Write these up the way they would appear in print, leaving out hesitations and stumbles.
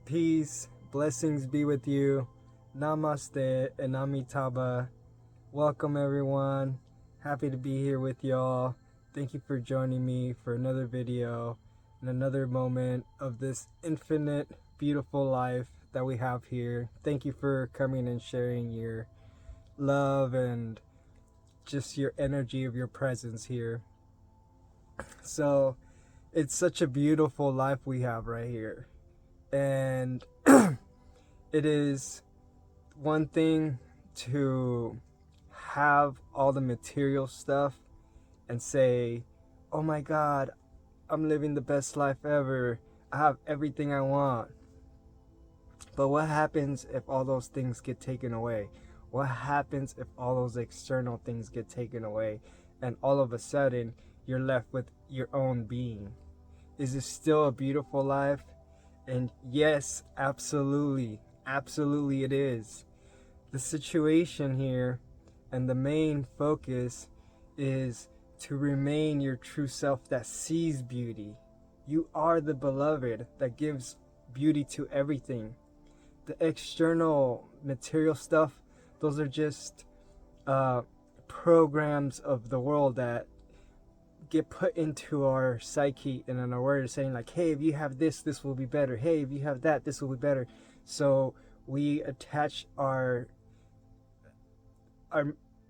Peace, blessings be with you. Namaste and Amitabha. Welcome everyone. Happy to be here with y'all. Thank you for joining me for another video and another moment of this infinite, beautiful life that we have here. Thank you for coming and sharing your love and just your energy of your presence here. So, it's such a beautiful life we have right here. And it is one thing to have all the material stuff and say, oh my God, I'm living the best life ever. I have everything I want. But what happens if all those things get taken away? What happens if all those external things get taken away and all of a sudden you're left with your own being? Is it still a beautiful life? And yes, absolutely. Absolutely it is. The situation here and the main focus is to remain your true self that sees beauty. You are the beloved that gives beauty to everything. The external material stuff, those are just programs of the world that get put into our psyche and in our word saying like, hey, if you have this, this will be better. Hey, if you have that, this will be better. So we attach our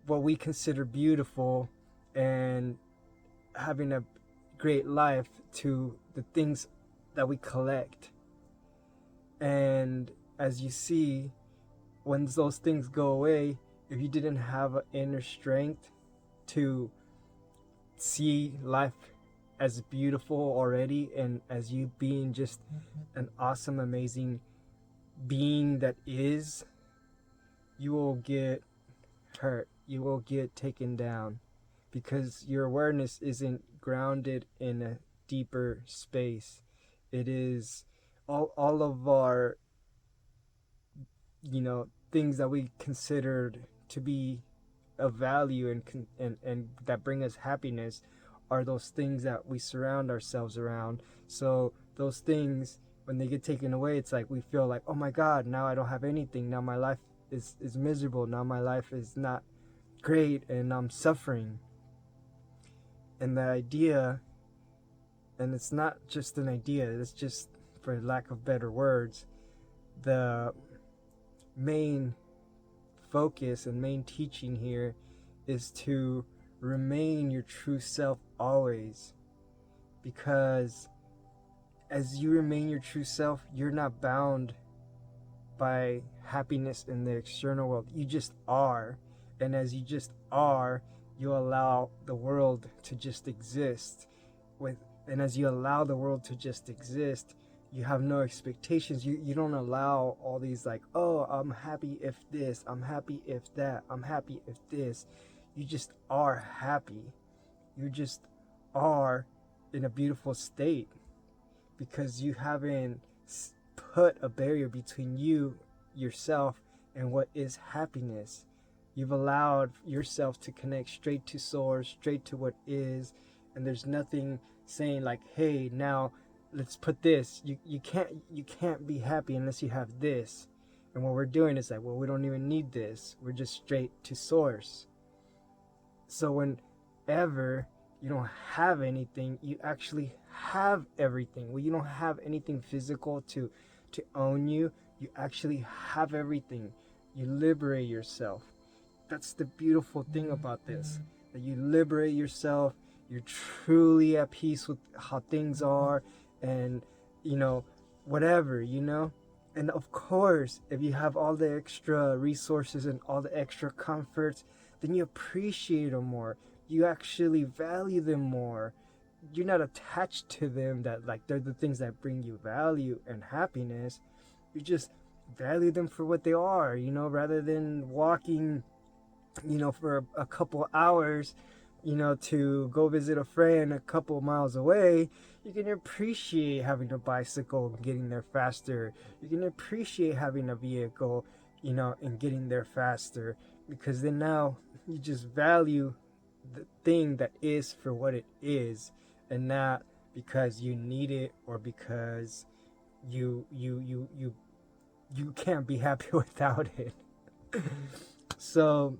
what we consider beautiful and having a great life to the things that we collect. And as you see, when those things go away, if you didn't have an inner strength to see life as beautiful already and as you being just an awesome, amazing being that is, you will get hurt. You will get taken down because your awareness isn't grounded in a deeper space. It is all of our, things that we considered to be of value and that bring us happiness are those things that we surround ourselves around. So those things, when they get taken away, it's like we feel like, oh my God, now I don't have anything. Now my life is miserable. Now my life is not great and I'm suffering. And the idea, and it's not just an idea, it's just, for lack of better words, the main focus and main teaching here is to remain your true self always, because as you remain your true self, you're not bound by happiness in the external world. You just are. And as you just are, you allow the world to just exist. And as you allow the world to just exist, you have no expectations. You don't allow all these like, oh, I'm happy if this, I'm happy if that, I'm happy if this. You just are happy. You just are in a beautiful state because you haven't put a barrier between you, yourself, and what is happiness. You've allowed yourself to connect straight to source, straight to what is, and there's nothing saying like, hey, now let's put this. You can't be happy unless you have this. And what we're doing is like, well, we don't even need this. We're just straight to source. So whenever you don't have anything, you actually have everything. Well, you don't have anything physical to own you. You actually have everything. You liberate yourself. That's the beautiful thing about this, that you liberate yourself. You're truly at peace with how things are, and whatever. And of course, if you have all the extra resources and all the extra comforts, then you appreciate them more. You actually value them more. You're not attached to them that like they're the things that bring you value and happiness. You just value them for what they are, rather than walking for a couple hours, to go visit a friend a couple miles away. You can appreciate having a bicycle and getting there faster. You can appreciate having a vehicle, and getting there faster, because then now you just value the thing that is for what it is, and not because you need it or because you can't be happy without it. So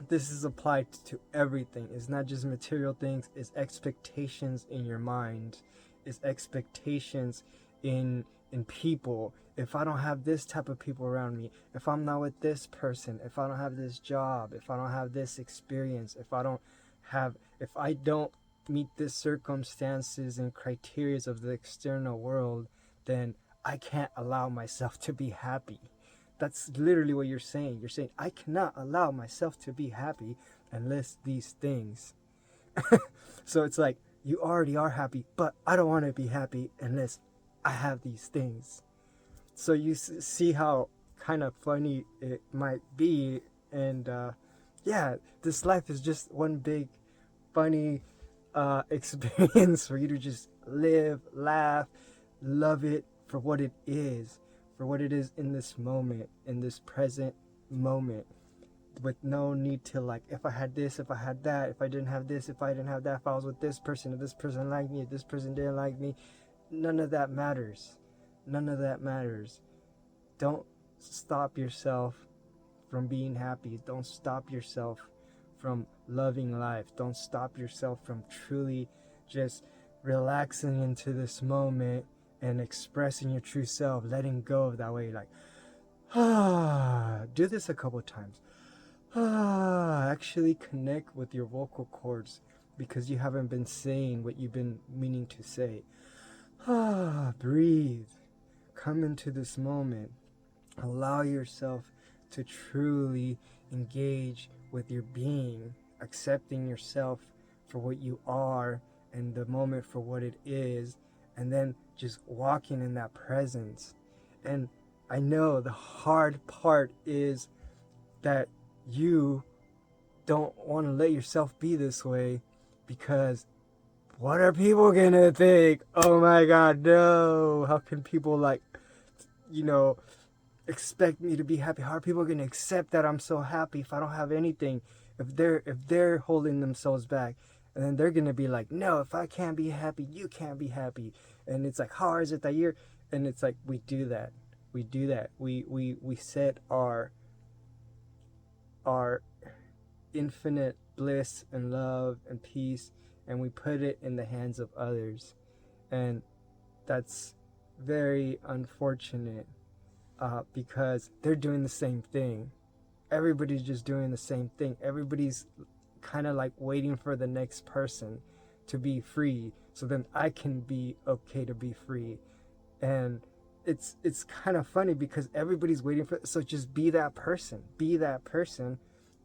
this is applied to everything. It's not just material things, it's expectations in your mind, it's expectations in people. If I don't have this type of people around me, if I'm not with this person, if I don't have this job, if I don't have this experience, if I don't meet the circumstances and criteria of the external world, then I can't allow myself to be happy. That's literally what you're saying. You're saying, I cannot allow myself to be happy unless these things. So it's like, you already are happy, but I don't want to be happy unless I have these things. So you see how kind of funny it might be. And yeah, this life is just one big funny experience for you to just live, laugh, love it for what it is. For what it is in this moment, in this present moment, with no need to like, if I had this, if I had that, if I didn't have this, if I didn't have that, if I was with this person, if this person liked me, if this person didn't like me, none of that matters. None of that matters. Don't stop yourself from being happy. Don't stop yourself from loving life. Don't stop yourself from truly just relaxing into this moment and expressing your true self, letting go of that way. Like, do this a couple of times. Actually connect with your vocal cords because you haven't been saying what you've been meaning to say. Breathe. Come into this moment. Allow yourself to truly engage with your being, accepting yourself for what you are and the moment for what it is, and then just walking in that presence. And I know the hard part is that you don't want to let yourself be this way because what are people gonna think? Oh my god, no. How can people expect me to be happy? How are people gonna accept that I'm so happy if I don't have anything? If they're holding themselves back, and then they're gonna be like, no, if I can't be happy, you can't be happy. And it's like, how hard is it that you're? And it's like, we do that. We set our infinite bliss and love and peace, and we put it in the hands of others. And that's very unfortunate because they're doing the same thing. Everybody's just doing the same thing. Everybody's kind of like waiting for the next person to be free so then I can be okay to be free. And it's kind of funny because everybody's waiting for, so just be that person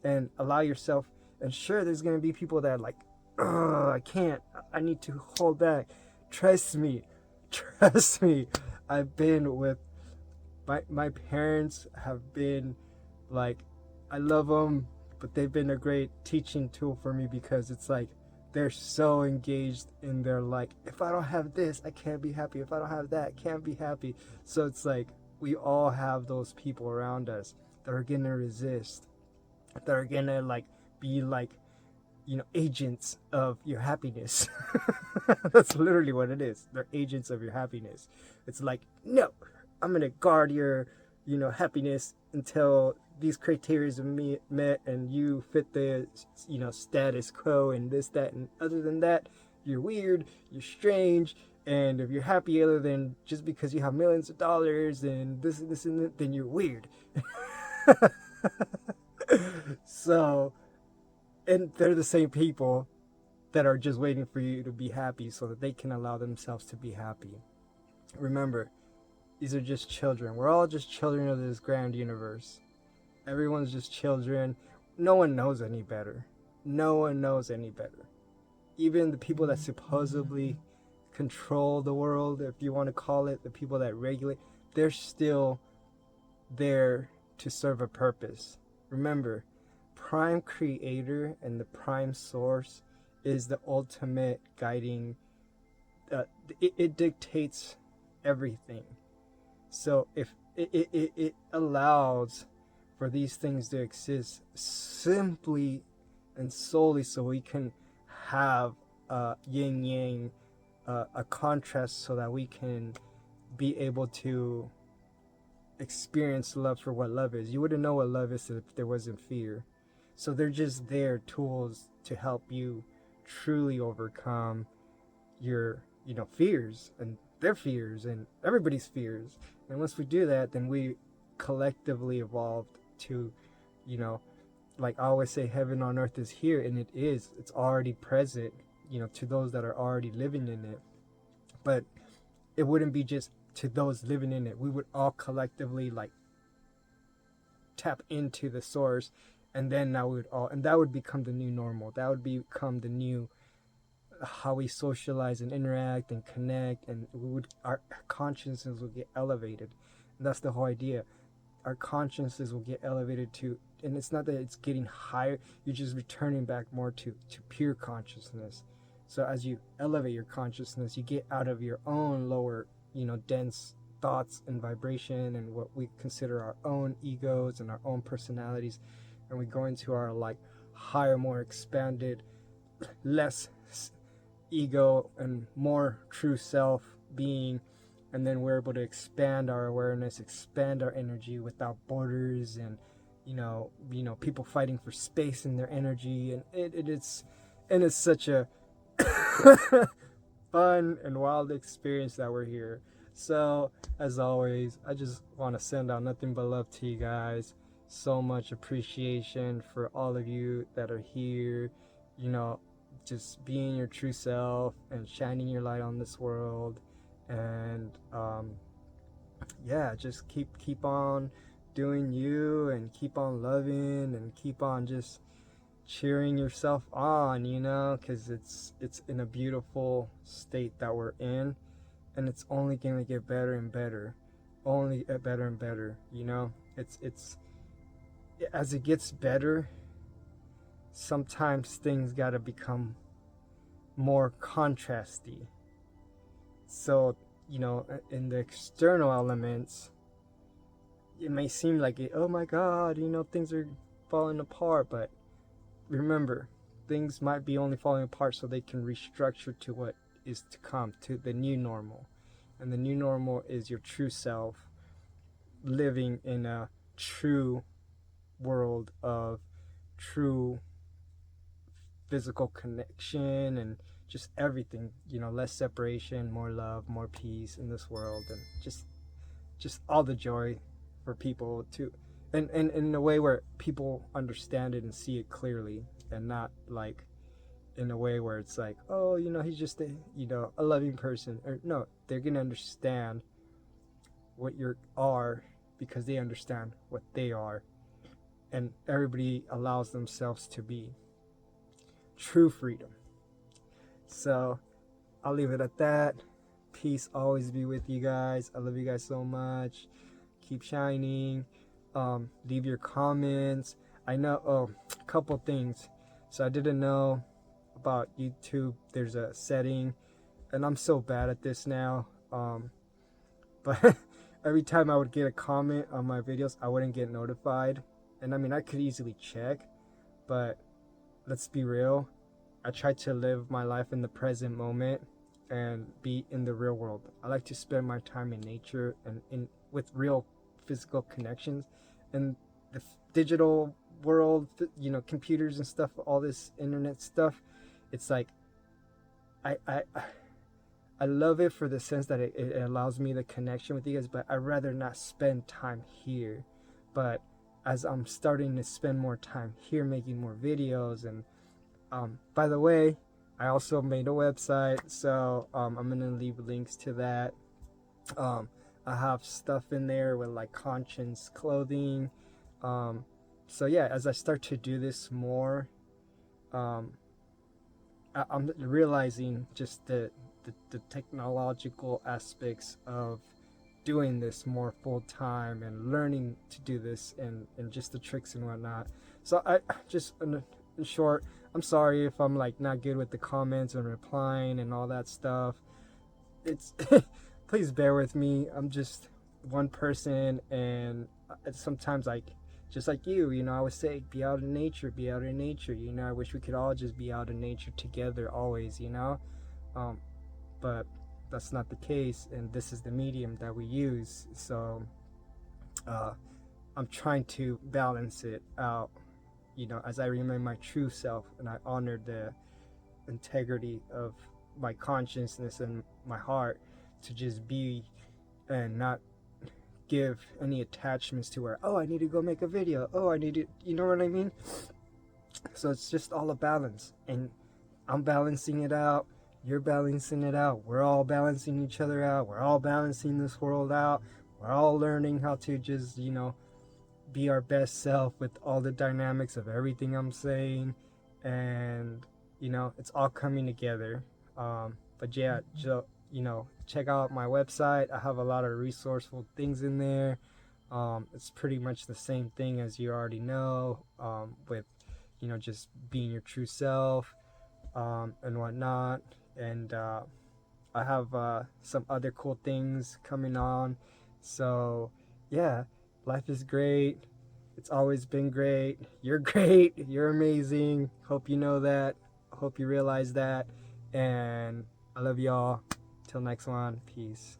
and allow yourself. And sure, there's gonna be people that are like, oh, I can't, I need to hold back. Trust me. I've been with my parents have been like, I love them, but they've been a great teaching tool for me because it's like they're so engaged in their like, if I don't have this, I can't be happy. If I don't have that, I can't be happy. So it's like we all have those people around us that are gonna resist, that are gonna like be like, agents of your happiness. That's literally what it is. They're agents of your happiness. It's like, no, I'm gonna guard your, happiness until these criteria are met and you fit the, status quo and this, that, and other than that, you're weird, you're strange, and if you're happy other than just because you have millions of dollars and this and that, then you're weird. So, and they're the same people that are just waiting for you to be happy so that they can allow themselves to be happy. Remember, these are just children. We're all just children of this grand universe. Everyone's just children. No one knows any better. Even the people that supposedly control the world, if you want to call it, the people that regulate, they're still there to serve a purpose. Remember, prime creator and the prime source is the ultimate guiding. It dictates everything. So if it allows for these things to exist simply and solely so we can have yin yang, a contrast, so that we can be able to experience love for what love is. You wouldn't know what love is if there wasn't fear. So they're just there, tools to help you truly overcome your, fears and their fears and everybody's fears. And once we do that, then we collectively evolved to, like I always say, heaven on earth is here, and it is. It's already present, to those that are already living in it. But it wouldn't be just to those living in it. We would all collectively like tap into the source, and then now we would all, and that would become the new normal. That would become the new how we socialize and interact and connect, and our consciousness will get elevated. And that's the whole idea. Our consciousness will get elevated to, and it's not that it's getting higher, you're just returning back more to pure consciousness. So as you elevate your consciousness, you get out of your own lower, dense thoughts and vibration and what we consider our own egos and our own personalities, and we go into our like higher, more expanded, less ego and more true self being. And then we're able to expand our awareness, expand our energy without borders, and people fighting for space in their energy, and it's such a fun and wild experience that we're here. So as always, I just want to send out nothing but love to you guys. So much appreciation for all of you that are here, just being your true self and shining your light on this world. And just keep on doing you, and keep on loving, and keep on just cheering yourself on, because it's in a beautiful state that we're in, and it's only gonna get better and better, only better and better. It's as it gets better, sometimes things gotta become more contrasty. So, in the external elements, it may seem like oh my God, things are falling apart. But remember, things might be only falling apart so they can restructure to what is to come, to the new normal. And the new normal is your true self living in a true world of true physical connection and just everything, less separation, more love, more peace in this world, and just all the joy for people to, and in a way where people understand it and see it clearly, and not like in a way where it's like, oh, he's just a loving person. Or no, they're gonna understand what you are because they understand what they are, and everybody allows themselves to be true freedom. So I'll leave it at that. Peace always be with you guys. I love you guys so much. Keep shining. Leave your comments. I know a couple things. So I didn't know about YouTube. There's a setting, and I'm so bad at this now. But every time I would get a comment on my videos, I wouldn't get notified. And I mean, I could easily check, but let's be real. I try to live my life in the present moment and be in the real world. I like to spend my time in nature and with real physical connections. And the digital world, computers and stuff, all this internet stuff, it's like I love it for the sense that it allows me the connection with you guys, but I'd rather not spend time here. But as I'm starting to spend more time here making more videos, and by the way, I also made a website, so I'm gonna leave links to that. I have stuff in there with like conscience clothing. So yeah, as I start to do this more, I'm realizing just the technological aspects of doing this more full time and learning to do this, and just the tricks and whatnot. So I just in short, I'm sorry if I'm like not good with the comments and replying and all that stuff. It's please bear with me. I'm just one person, and sometimes like just like you, I would say be out in nature, be out in nature. I wish we could all just be out in nature together always, but that's not the case, and this is the medium that we use. So I'm trying to balance it out, as I remain my true self and I honor the integrity of my consciousness and my heart, to just be and not give any attachments to where, oh, I need to go make a video, oh, I need to, you know what I mean? So it's just all a balance, and I'm balancing it out, you're balancing it out, we're all balancing each other out, we're all balancing this world out, we're all learning how to just, be our best self with all the dynamics of everything I'm saying, and it's all coming together. But yeah, check out my website. I have a lot of resourceful things in there. It's pretty much the same thing as you already know, with just being your true self, and whatnot. And I have some other cool things coming on. So yeah, life is great. It's always been great. You're great. You're amazing. Hope you know that. Hope you realize that. And I love y'all. Till next one. Peace.